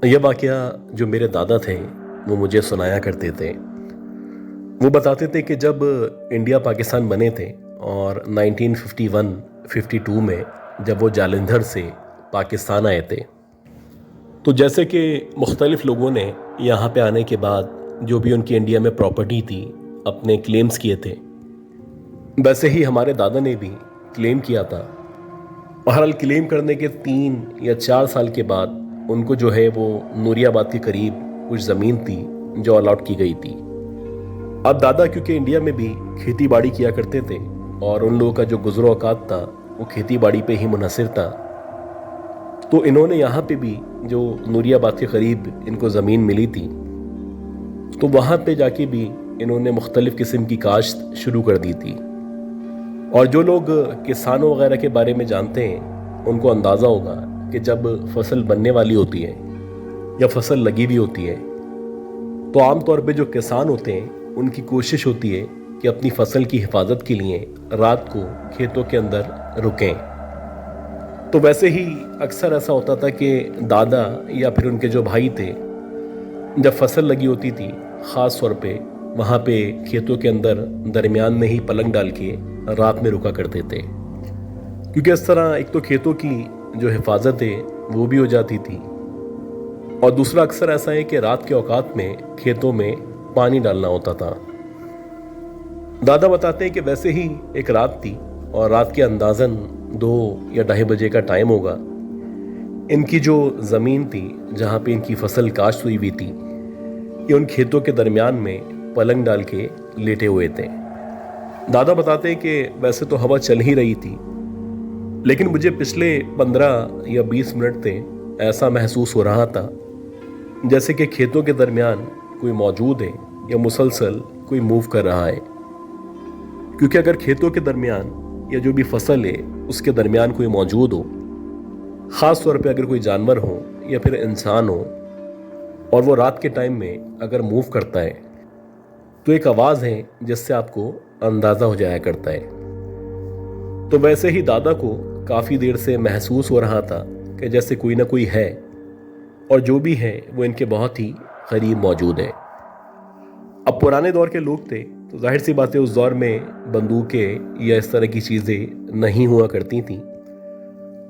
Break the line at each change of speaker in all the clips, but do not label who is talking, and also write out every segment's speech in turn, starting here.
यह वाक़या जो मेरे दादा थे वो मुझे सुनाया करते थे। वो बताते थे कि जब इंडिया पाकिस्तान बने थे और 1951-52 में जब वो जालंधर से पाकिस्तान आए थे, तो जैसे कि मुख्तलिफ़ लोगों ने यहाँ पे आने के बाद जो भी उनकी इंडिया में प्रॉपर्टी थी अपने क्लेम्स किए थे, वैसे ही हमारे दादा ने भी क्लेम किया था। बहरहाल क्लेम करने के 3 या 4 साल के बाद उनको जो है वो नूरियाबाद के करीब कुछ ज़मीन थी जो अलॉट की गई थी। अब दादा क्योंकि इंडिया में भी खेती बाड़ी किया करते थे और उन लोगों का जो गुज़रो औकात था वो खेती बाड़ी पे ही मुनहसर था, तो इन्होंने यहाँ पे भी जो नूरियाबाद के करीब इनको ज़मीन मिली थी, तो वहाँ पे जाके भी इन्होंने मुख्तलिफ़ किस्म की काश्त शुरू कर दी थी। और जो लोग किसानों वगैरह के बारे में जानते हैं उनको अंदाज़ा होगा कि जब फसल बनने वाली होती है या फसल लगी हुई होती है, तो आम तौर पे जो किसान होते हैं उनकी कोशिश होती है कि अपनी फसल की हिफाजत के लिए रात को खेतों के अंदर रुकें। तो वैसे ही अक्सर ऐसा होता था कि दादा या फिर उनके जो भाई थे, जब फसल लगी होती थी ख़ास तौर पे वहाँ पे खेतों के अंदर दरमियान में ही पलंग डाल के रात में रुका करते थे, क्योंकि इस तरह एक तो खेतों की जो हिफाजत है वो भी हो जाती थी, और दूसरा अक्सर ऐसा है कि रात के औकात में खेतों में पानी डालना होता था। दादा बताते हैं कि वैसे ही एक रात थी और रात के अंदाज़न 2 या 2:30 बजे का टाइम होगा। इनकी जो ज़मीन थी जहाँ पे इनकी फसल काश्त हुई थी, ये उन खेतों के दरमियान में पलंग डाल के लेटे हुए थे। दादा बताते हैं कि वैसे तो हवा चल ही रही थी, लेकिन मुझे पिछले 15 या 20 मिनट से ऐसा महसूस हो रहा था जैसे कि खेतों के दरमियान कोई मौजूद है या मुसलसल कोई मूव कर रहा है। क्योंकि अगर खेतों के दरमियान या जो भी फसल है उसके दरमियान कोई मौजूद हो, ख़ास तौर पे अगर कोई जानवर हो या फिर इंसान हो, और वो रात के टाइम में अगर मूव करता है, तो एक आवाज़ है जिससे आपको अंदाज़ा हो जाया करता है। तो वैसे ही दादा को काफ़ी देर से महसूस हो रहा था कि जैसे कोई ना कोई है, और जो भी है वो इनके बहुत ही करीब मौजूद है। अब पुराने दौर के लोग थे तो जाहिर सी बात है उस दौर में बंदूकें या इस तरह की चीज़ें नहीं हुआ करती थी,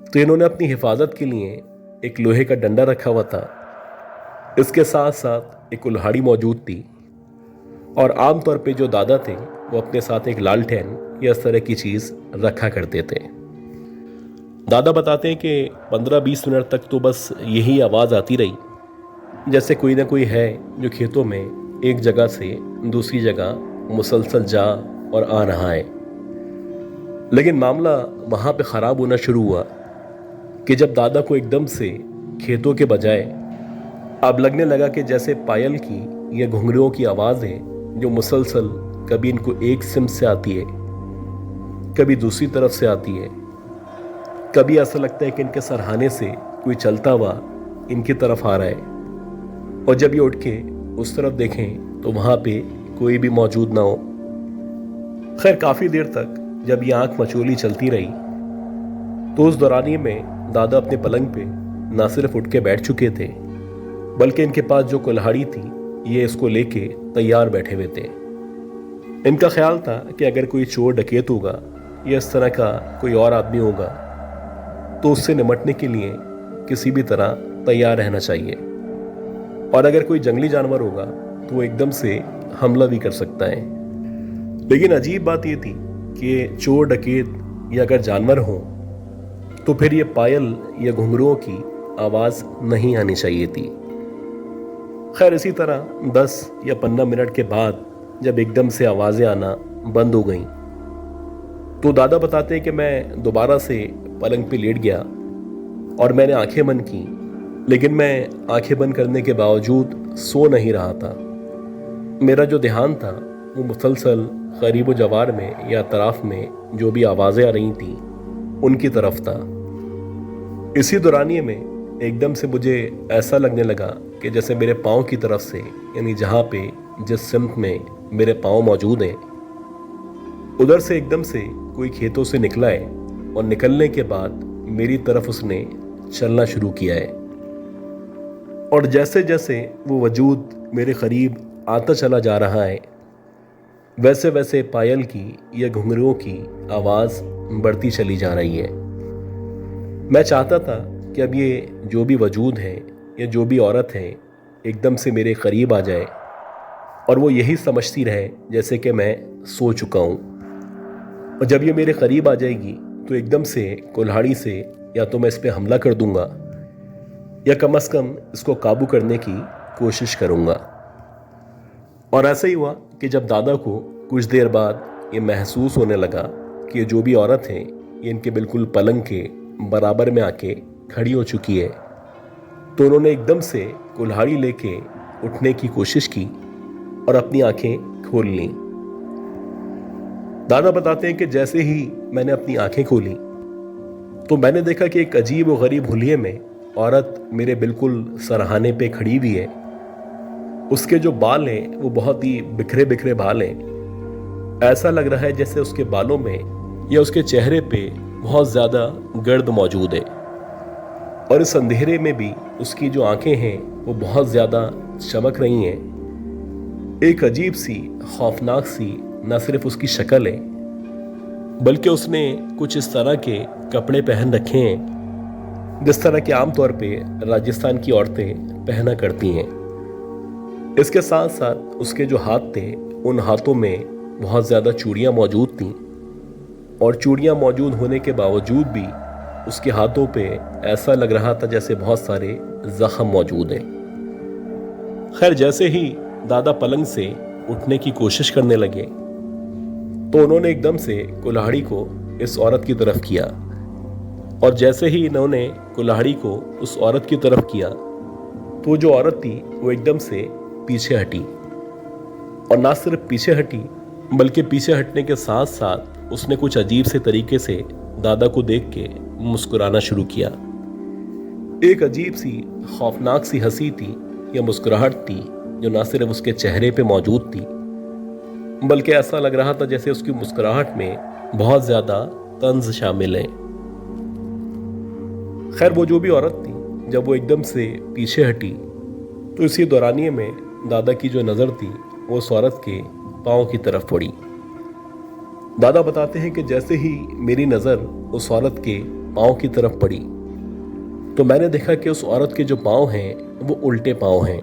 तो इन्होंने अपनी हिफाजत के लिए एक लोहे का डंडा रखा हुआ था। इसके साथ साथ एक कुल्हाड़ी मौजूद थी, और आमतौर पे जो दादा थे वो अपने साथ एक लालटेन या इस तरह की चीज़ रखा करते थे। दादा बताते हैं कि 15-20 मिनट तक तो बस यही आवाज़ आती रही, जैसे कोई ना कोई है जो खेतों में एक जगह से दूसरी जगह मुसलसल जा और आ रहा है। लेकिन मामला वहाँ पे ख़राब होना शुरू हुआ कि जब दादा को एकदम से खेतों के बजाय अब लगने लगा कि जैसे पायल की या घुंघरुओं की आवाज़ है जो मुसलसल कभी इनको एक सिम से आती है, कभी दूसरी तरफ से आती है, कभी ऐसा लगता है कि इनके सरहाने से कोई चलता हुआ इनकी तरफ आ रहा है, और जब ये उठ के उस तरफ देखें तो वहाँ पे कोई भी मौजूद ना हो। खैर काफ़ी देर तक जब ये आंख मचोली चलती रही, तो उस दौरानिए में दादा अपने पलंग पे ना सिर्फ उठ के बैठ चुके थे, बल्कि इनके पास जो कुल्हाड़ी थी ये इसको लेके तैयार बैठे हुए थे। इनका ख्याल था कि अगर कोई चोर डकैत होगा या इस तरह का कोई और आदमी होगा तो उससे निपटने के लिए किसी भी तरह तैयार रहना चाहिए, और अगर कोई जंगली जानवर होगा तो वो एकदम से हमला भी कर सकता है। लेकिन अजीब बात ये थी कि चोर डकैत या अगर जानवर हो तो फिर ये पायल या घुंघरुओं की आवाज़ नहीं आनी चाहिए थी। खैर इसी तरह 10 या 15 मिनट के बाद जब एकदम से आवाज़ें आना बंद हो गईं, तो दादा बताते हैं कि मैं दोबारा से पलंग पे लेट गया और मैंने आंखें बंद की, लेकिन मैं आंखें बंद करने के बावजूद सो नहीं रहा था। मेरा जो ध्यान था वो मुसलसल करीब व जवार में या अतराफ में जो भी आवाज़ें आ रही थी उनकी तरफ था। इसी दौरानिए में एकदम से मुझे ऐसा लगने लगा कि जैसे मेरे पाँव की तरफ से, यानी जहाँ पे जिस सिमत में मेरे पाँव मौजूद हैं, उधर से एकदम से कोई खेतों से निकला है, और निकलने के बाद मेरी तरफ उसने चलना शुरू किया है। और जैसे जैसे वो वजूद मेरे करीब आता चला जा रहा है, वैसे वैसे पायल की या घुंघरुओं की आवाज़ बढ़ती चली जा रही है। मैं चाहता था कि अब ये जो भी वजूद है या जो भी औरत है एकदम से मेरे करीब आ जाए और वो यही समझती रहे जैसे कि मैं सो चुका हूँ। और जब ये मेरे करीब आ जाएगी तो एकदम से कुल्हाड़ी से या तो मैं इस पर हमला कर दूंगा या कम से कम इसको काबू करने की कोशिश करूंगा। और ऐसा ही हुआ कि जब दादा को कुछ देर बाद ये महसूस होने लगा कि ये जो भी औरत है ये इनके बिल्कुल पलंग के बराबर में आके खड़ी हो चुकी है, तो उन्होंने एकदम से कुल्हाड़ी लेके उठने की कोशिश की और अपनी आंखें खोल लीं। दादा बताते हैं कि जैसे ही मैंने अपनी आंखें खोली तो मैंने देखा कि एक अजीब व गरीब हुलिये में औरत मेरे बिल्कुल सरहाने पे खड़ी हुई है। उसके जो बाल हैं वो बहुत ही बिखरे बिखरे बाल हैं। ऐसा लग रहा है जैसे उसके बालों में या उसके चेहरे पे बहुत ज़्यादा गर्द मौजूद है। और इस अंधेरे में भी उसकी जो आंखें हैं वो बहुत ज़्यादा चमक रही हैं। एक अजीब सी खौफनाक सी न सिर्फ उसकी शक्ल है बल्कि उसने कुछ इस तरह के कपड़े पहन रखे हैं जिस तरह के आमतौर पे राजस्थान की औरतें पहना करती हैं। इसके साथ साथ उसके जो हाथ थे उन हाथों में बहुत ज़्यादा चूड़ियाँ मौजूद थीं और चूड़ियाँ मौजूद होने के बावजूद भी उसके हाथों पे ऐसा लग रहा था जैसे बहुत सारे जख्म मौजूद हैं। खैर, जैसे ही दादा पलंग से उठने की कोशिश करने लगे तो उन्होंने एकदम से कुल्हाड़ी को इस औरत की तरफ किया और जैसे ही इन्होंने कुल्हाड़ी को उस औरत की तरफ किया तो जो औरत थी वो एकदम से पीछे हटी। और ना सिर्फ पीछे हटी बल्कि पीछे हटने के साथ साथ उसने कुछ अजीब से तरीके से दादा को देख के मुस्कुराना शुरू किया। एक अजीब सी खौफनाक सी हंसी थी या मुस्कुराहट थी जो ना सिर्फ उसके चेहरे पे मौजूद थी बल्कि ऐसा लग रहा था जैसे उसकी मुस्कुराहट में बहुत ज़्यादा तंज शामिल है। खैर, वो जो भी औरत थी जब वो एकदम से पीछे हटी तो इसी दौरानिए में दादा की जो नज़र थी वो उस औरत के पाँव की तरफ पड़ी। दादा बताते हैं कि जैसे ही मेरी नज़र उस औरत के पाँव की तरफ पड़ी तो मैंने देखा कि उस औरत के जो पाँव हैं वो उल्टे पाँव हैं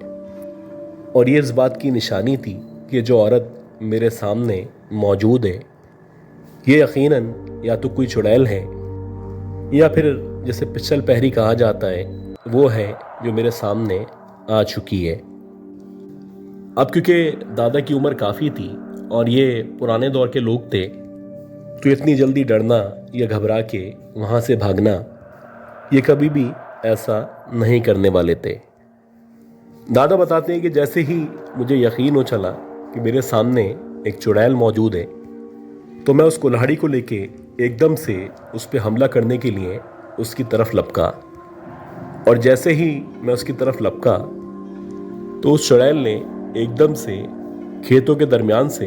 और ये इस बात की निशानी थी कि जो औरत मेरे सामने मौजूद है ये यकीनन या तो कोई चुड़ैल है या फिर जिसे पिछल पहरी कहा जाता है वो है जो मेरे सामने आ चुकी है। अब क्योंकि दादा की उम्र काफ़ी थी और ये पुराने दौर के लोग थे तो इतनी जल्दी डरना या घबरा के वहाँ से भागना ये कभी भी ऐसा नहीं करने वाले थे। दादा बताते हैं कि जैसे ही मुझे यकीन हो चला कि मेरे सामने एक चुड़ैल मौजूद है तो मैं उस कुल्हाड़ी को लेके एकदम से उस पर हमला करने के लिए उसकी तरफ लपका। और जैसे ही मैं उसकी तरफ लपका तो उस चुड़ैल ने एकदम से खेतों के दरमियान से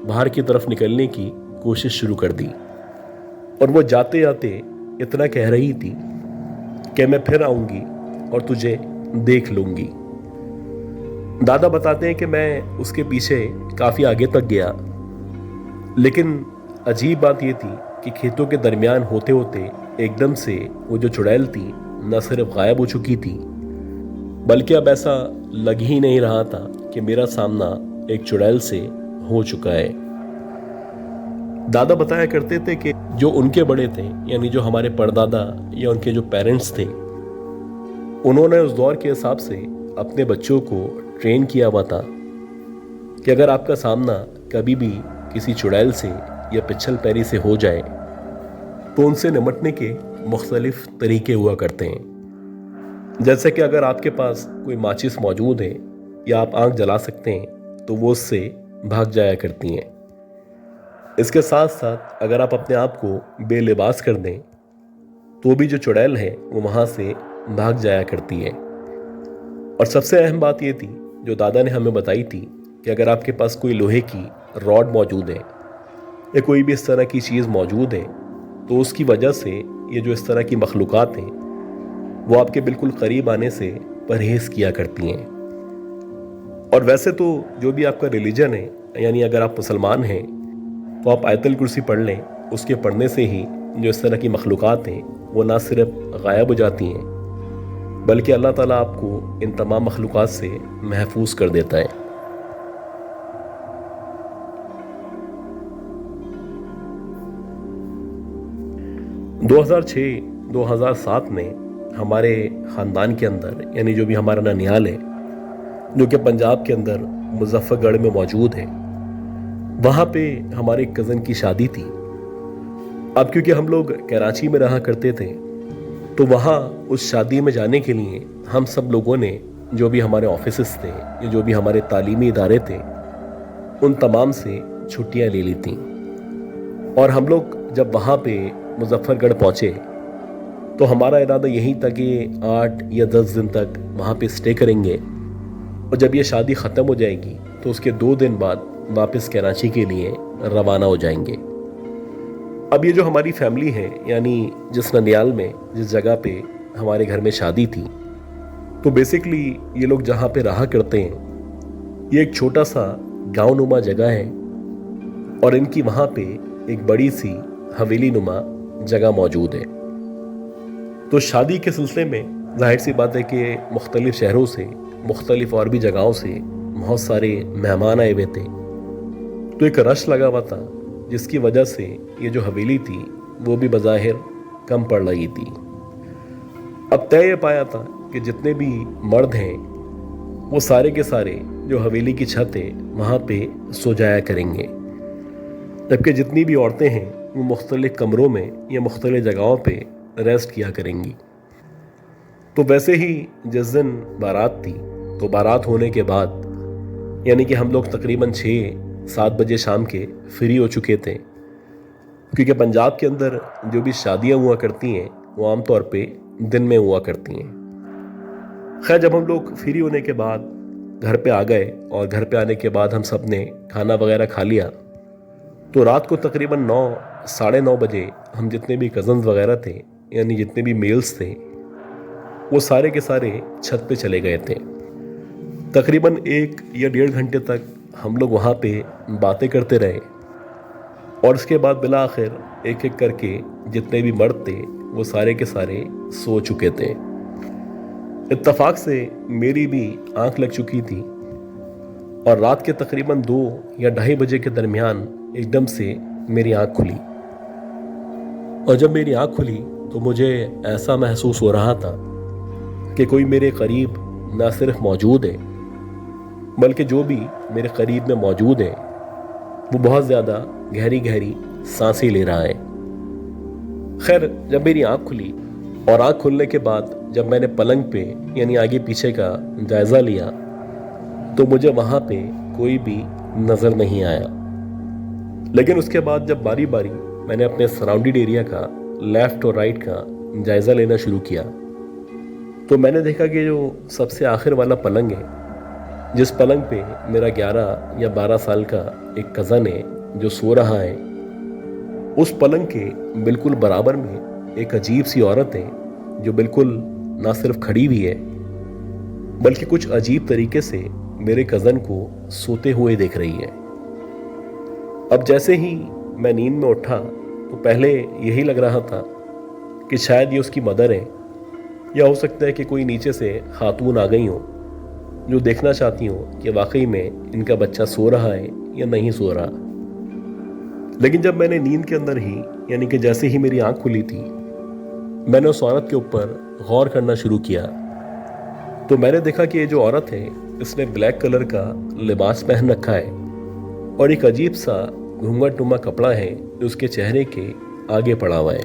बाहर की तरफ निकलने की कोशिश शुरू कर दी और वो जाते जाते इतना कह रही थी कि मैं फिर आऊँगी और तुझे देख लूँगी। दादा बताते हैं कि मैं उसके पीछे काफ़ी आगे तक गया, लेकिन अजीब बात यह थी कि खेतों के दरमियान होते होते एकदम से वो जो चुड़ैल थी न सिर्फ गायब हो चुकी थी बल्कि अब ऐसा लग ही नहीं रहा था कि मेरा सामना एक चुड़ैल से हो चुका है। दादा बताया करते थे कि जो उनके बड़े थे यानी जो हमारे परदादा या उनके जो पेरेंट्स थे उन्होंने उस दौर के हिसाब से अपने बच्चों को ट्रेन किया हुआ था कि अगर आपका सामना कभी भी किसी चुड़ैल से या पिछल पैरी से हो जाए तो उनसे निपटने के मुख्तलिफ तरीके हुआ करते हैं। जैसे कि अगर आपके पास कोई माचिस मौजूद है या आप आंख जला सकते हैं तो वो उससे भाग जाया करती हैं। इसके साथ साथ अगर आप अपने आप को बेलिबास कर दें तो भी जो चुड़ैल है वो वहाँ से भाग जाया करती है। और सबसे अहम बात ये थी जो दादा ने हमें बताई थी कि अगर आपके पास कोई लोहे की रॉड मौजूद है या कोई भी इस तरह की चीज़ मौजूद है तो उसकी वजह से ये जो इस तरह की मखलूक़ात हैं वो आपके बिल्कुल करीब आने से परहेज़ किया करती हैं। और वैसे तो जो भी आपका रिलीजन है, यानी अगर आप मुसलमान हैं तो आप आयतल कुर्सी पढ़ लें। उसके पढ़ने से ही जो इस तरह की मखलूक़ात हैं वो ना सिर्फ गायब हो जाती हैं, बल्कि अल्लाह ताला आपको इन तमाम मखलूक़ात से महफूज कर देता है। दो 2006-2007 में हमारे ख़ानदान के अंदर, यानी जो भी हमारा ननिहाल है जो कि पंजाब के अंदर मुजफ्फरगढ़ में मौजूद है, वहाँ पे हमारे एक कज़न की शादी थी। अब क्योंकि हम लोग कराची में रहा करते थे तो वहाँ उस शादी में जाने के लिए हम सब लोगों ने, जो भी हमारे ऑफिसेस थे या जो भी हमारे तालीमी इदारे थे, उन तमाम से छुट्टियाँ ले ली थीं। और हम लोग जब वहाँ पे मुजफ्फरगढ़ पहुँचे तो हमारा इरादा यही था कि 8 या 10 दिन तक वहाँ पे स्टे करेंगे, और जब ये शादी ख़त्म हो जाएगी तो उसके 2 दिन बाद वापस कराची के लिए रवाना हो जाएंगे। अब ये जो हमारी फैमिली है, यानी जिस ननियाल में, जिस जगह पे हमारे घर में शादी थी, तो बेसिकली ये लोग जहाँ पे रहा करते हैं ये एक छोटा सा गाँव नुमा जगह है, और इनकी वहाँ पे एक बड़ी सी हवेली नुमा जगह मौजूद है। तो शादी के सिलसिले में जाहिर सी बात है कि मुख्तलिफ शहरों से, मुख्तलिफ और भी जगहों से बहुत सारे मेहमान आए हुए थे। तो एक रश लगा हुआ था, जिसकी वजह से ये जो हवेली थी वो भी बज़ाहिर कम पड़ रही थी। अब तय ये पाया था कि जितने भी मर्द हैं वो सारे के सारे जो हवेली की छत है वहाँ पे सो जाया करेंगे, जबकि जितनी भी औरतें हैं वो मुख्तलिफ कमरों में या मुख्तलिफ जगहों पे रेस्ट किया करेंगी। तो वैसे ही जिस दिन बारात थी, तो बारात होने के बाद यानी कि हम लोग तकरीबन 6-7 बजे शाम के फ्री हो चुके थे, क्योंकि पंजाब के अंदर जो भी शादियां हुआ करती हैं वो आम तौर पे दिन में हुआ करती हैं। खैर, जब हम लोग फ्री होने के बाद घर पे आ गए और घर पे आने के बाद हम सब ने खाना वगैरह खा लिया, तो रात को तकरीबन 9-9:30 बजे हम जितने भी कज़न्स वगैरह थे, यानी जितने भी मेल्स थे, वो सारे के सारे छत पे चले गए थे। तकरीबन 1 या 1.5 घंटे तक हम लोग वहाँ पे बातें करते रहे, और उसके बाद बिला आखिर एक एक करके जितने भी मर्द थे वो सारे के सारे सो चुके थे। इत्तफाक से मेरी भी आंख लग चुकी थी, और रात के तकरीबन 2 या 2:30 बजे के दरमियान एकदम से मेरी आंख खुली। और जब मेरी आंख खुली तो मुझे ऐसा महसूस हो रहा था कि कोई मेरे करीब ना सिर्फ मौजूद है, बल्कि जो भी मेरे करीब में मौजूद है वो बहुत ज़्यादा गहरी गहरी सांसें ले रहा है। खैर, जब मेरी आंख खुली और आंख खुलने के बाद जब मैंने पलंग पे यानी आगे पीछे का जायज़ा लिया, तो मुझे वहाँ पे कोई भी नज़र नहीं आया। लेकिन उसके बाद जब बारी बारी मैंने अपने सराउंडेड एरिया का लेफ़्ट और राइट का जायज़ा लेना शुरू किया, तो मैंने देखा कि जो सबसे आखिर वाला पलंग है, जिस पलंग पे मेरा 11 या 12 साल का एक कज़न है जो सो रहा है, उस पलंग के बिल्कुल बराबर में एक अजीब सी औरत है जो बिल्कुल ना सिर्फ खड़ी हुई है, बल्कि कुछ अजीब तरीके से मेरे कज़न को सोते हुए देख रही है। अब जैसे ही मैं नींद में उठा तो पहले यही लग रहा था कि शायद ये उसकी मदर है, या हो सकता है कि कोई नीचे से खातून आ गई हो जो देखना चाहती हो कि वाकई में इनका बच्चा सो रहा है या नहीं सो रहा। लेकिन जब मैंने नींद के अंदर ही, यानी कि जैसे ही मेरी आंख खुली थी, मैंने उस औरत के ऊपर गौर करना शुरू किया, तो मैंने देखा कि ये जो औरत है इसने ब्लैक कलर का लिबास पहन रखा है, और एक अजीब सा घूंघटनुमा कपड़ा है जो उसके चेहरे के आगे पड़ा हुआ है।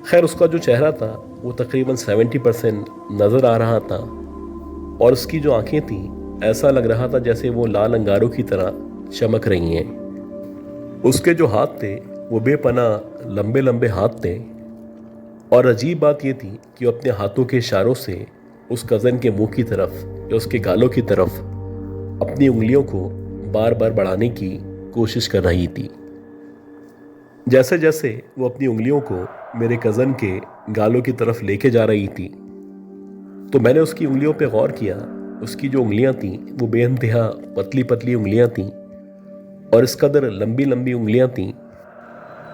खैर, उसका जो चेहरा था वो तकरीबन 70% नज़र आ रहा था, और उसकी जो आंखें थीं ऐसा लग रहा था जैसे वो लाल अंगारों की तरह चमक रही हैं। उसके जो हाथ थे वो बेपनाह लंबे लंबे हाथ थे, और अजीब बात ये थी कि वो अपने हाथों के इशारों से उस कज़न के मुंह की तरफ या उसके गालों की तरफ अपनी उंगलियों को बार बार बढ़ाने की कोशिश कर रही थी। जैसे जैसे वो अपनी उंगलियों को मेरे कज़न के गालों की तरफ लेके जा रही थी, तो मैंने उसकी उंगलियों पे गौर किया। उसकी जो उंगलियां थीं वो बेइंतहा पतली पतली उंगलियां थीं और इस कदर लंबी लंबी उंगलियां थीं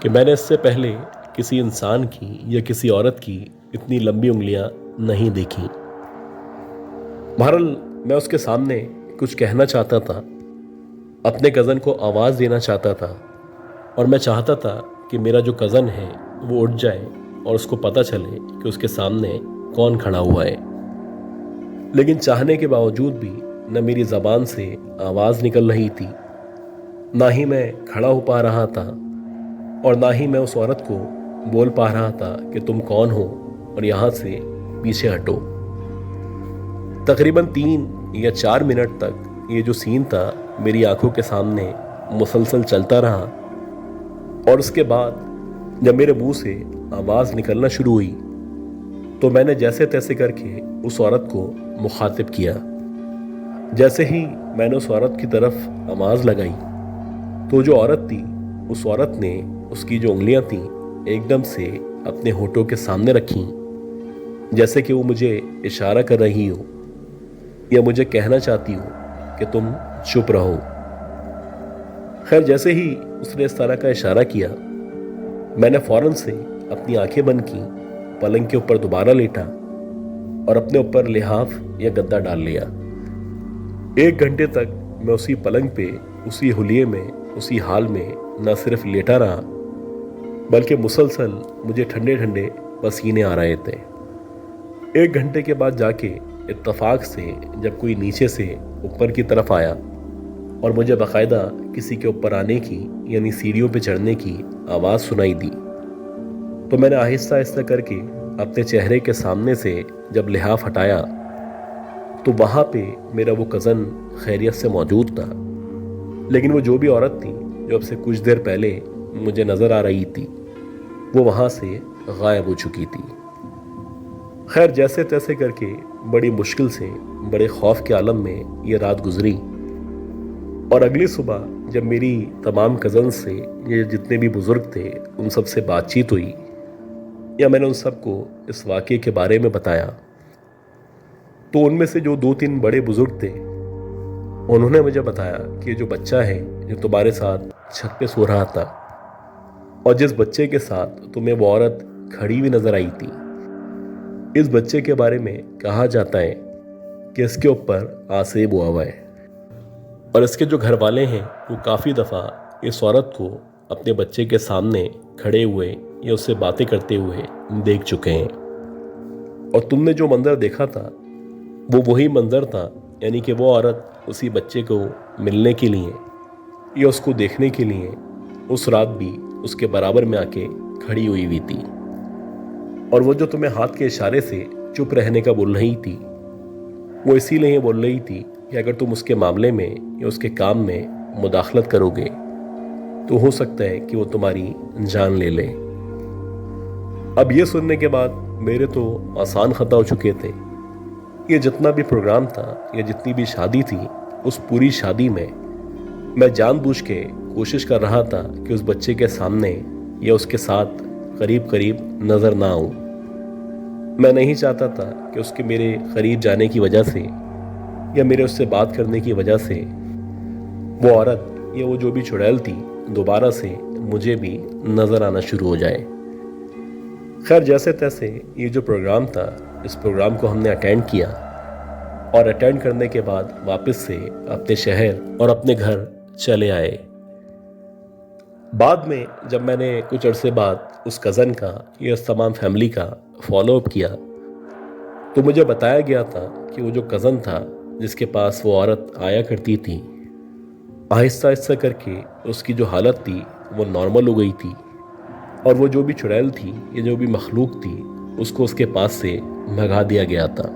कि मैंने इससे पहले किसी इंसान की या किसी औरत की इतनी लंबी उंगलियां नहीं देखी। बहरहाल मैं उसके सामने कुछ कहना चाहता था, अपने कज़न को आवाज़ देना चाहता था और मैं चाहता था कि मेरा जो कज़न है वो उठ जाए और उसको पता चले कि उसके सामने कौन खड़ा हुआ है। लेकिन चाहने के बावजूद भी न मेरी ज़बान से आवाज़ निकल रही थी, ना ही मैं खड़ा हो पा रहा था और ना ही मैं उस औरत को बोल पा रहा था कि तुम कौन हो और यहाँ से पीछे हटो। तकरीबन 3 या 4 मिनट तक ये जो सीन था मेरी आंखों के सामने मुसलसल चलता रहा और उसके बाद जब मेरे मुंह से आवाज़ निकलना शुरू हुई तो मैंने जैसे तैसे करके उस औरत को मुखातिब किया। जैसे ही मैंने उस औरत की तरफ आवाज़ लगाई तो जो औरत थी उस औरत ने उसकी जो उंगलियां थीं एकदम से अपने होठों के सामने रखीं, जैसे कि वो मुझे इशारा कर रही हो या मुझे कहना चाहती हो कि तुम चुप रहो। खैर जैसे ही उसने इस तरह का इशारा किया मैंने फौरन से अपनी आंखें बंद की, पलंग के ऊपर दोबारा लेटा और अपने ऊपर लिहाफ या गद्दा डाल लिया। 1 घंटे तक मैं उसी पलंग पे, उसी हुलिये में, उसी हाल में न सिर्फ लेटा रहा बल्कि मुसलसल मुझे ठंडे ठंडे पसीने आ रहे थे। 1 घंटे के बाद जाके इत्तफाक से जब कोई नीचे से ऊपर की तरफ आया और मुझे बाकायदा किसी के ऊपर आने की यानी सीढ़ियों पे चढ़ने की आवाज़ सुनाई दी तो मैंने आहिस्ता आहिस्ता करके अपने चेहरे के सामने से जब लिहाफ हटाया तो वहाँ पे मेरा वो कज़न खैरियत से मौजूद था। लेकिन वो जो भी औरत थी जो अब से कुछ देर पहले मुझे नज़र आ रही थी वो वहाँ से गायब हो चुकी थी। खैर जैसे तैसे करके बड़ी मुश्किल से बड़े खौफ के आलम में ये रात गुजरी और अगली सुबह जब मेरी तमाम कज़न से ये जितने भी बुज़ुर्ग थे उन सब से बातचीत हुई या मैंने उन सबको इस वाक़े के बारे में बताया तो उनमें से जो 2-3 बड़े बुज़ुर्ग थे उन्होंने मुझे बताया कि जो बच्चा है जो तुम्हारे साथ छत पे सो रहा था और जिस बच्चे के साथ तुम्हें वो औरत खड़ी हुई नज़र आई थी, इस बच्चे के बारे में कहा जाता है कि इसके ऊपर आसेब हुआ हुआ है और इसके जो घर वाले हैं वो काफ़ी दफ़ा इस औरत को अपने बच्चे के सामने खड़े हुए या उससे बातें करते हुए देख चुके हैं। और तुमने जो मंजर देखा था वो वही मंजर था, यानी कि वो औरत उसी बच्चे को मिलने के लिए या उसको देखने के लिए उस रात भी उसके बराबर में आके खड़ी हुई थी। और वो जो तुम्हें हाथ के इशारे से चुप रहने का बोल रही थी वो इसीलिए बोल रही थी कि अगर तुम उसके मामले में या उसके काम में मुदाखलत करोगे तो हो सकता है कि वो तुम्हारी जान ले ले। अब ये सुनने के बाद मेरे तो आसान खता हो चुके थे। ये जितना भी प्रोग्राम था या जितनी भी शादी थी उस पूरी शादी में मैं जानबूझ के कोशिश कर रहा था कि उस बच्चे के सामने या उसके साथ करीब करीब नज़र ना आऊं। मैं नहीं चाहता था कि उसके मेरे करीब जाने की वजह से या मेरे उससे बात करने की वजह से वो औरत या वो जो भी चुड़ैल थी दोबारा से मुझे भी नज़र आना शुरू हो जाए। खैर जैसे तैसे ये जो प्रोग्राम था इस प्रोग्राम को हमने अटेंड किया और अटेंड करने के बाद वापस से अपने शहर और अपने घर चले आए। बाद में जब मैंने कुछ अरसे बाद उस कज़न का या उस तमाम फैमिली का फॉलोअप किया तो मुझे बताया गया था कि वो जो कज़न था जिसके पास वो औरत आया करती थी, आहिस्ता आहिस्ता करके उसकी जो हालत थी वो नॉर्मल हो गई थी और वो जो भी चुड़ैल थी या जो भी मखलूक थी उसको उसके पास से भगा दिया गया था।